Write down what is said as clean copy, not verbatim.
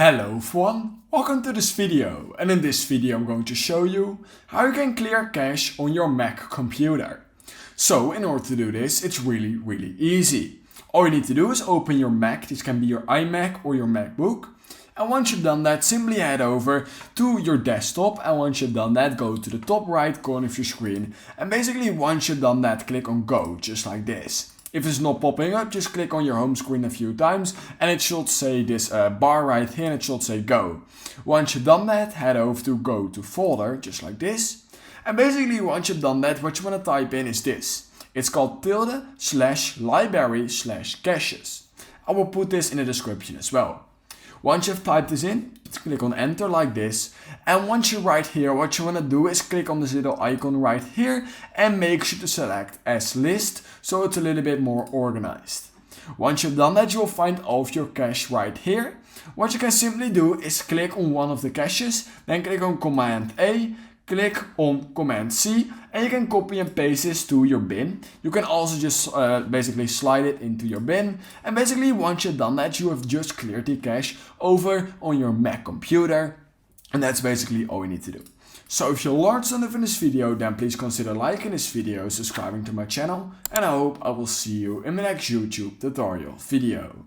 Hello everyone, welcome to this video, and in this video I'm going to show you how you can clear cache on your Mac computer. So in order to do this, it's really easy. All you need to do is open your Mac, this can be your iMac or your MacBook, and once you've done that, simply head over to your desktop, and once you've done that, go to the top right corner of your screen, and basically once you've done that, click on Go, just like this. If it's not popping up, just click on your home screen a few times and it should say this bar right here and it should say Go. Once you've done that, head over to Go to Folder, just like this. And basically once you've done that, what you want to type in is this. It's called ~library/caches. I will put this in the description as well. Once you've typed this in, click on enter like this, and once you're right here, what you want to do is click on this little icon right here and make sure to select as list so it's a little bit more organized. Once you've done that, you'll find all of your cache right here. What you can simply do is click on one of the caches, then click on Command A, click on Command C, and you can copy and paste this to your bin. You can also just basically slide it into your bin, and basically once you've done that, you have just cleared the cache over on your Mac computer, and that's basically all you need to do. So if you learned something from this video, then please consider liking this video, subscribing to my channel, and I hope I will see you in my next YouTube tutorial video.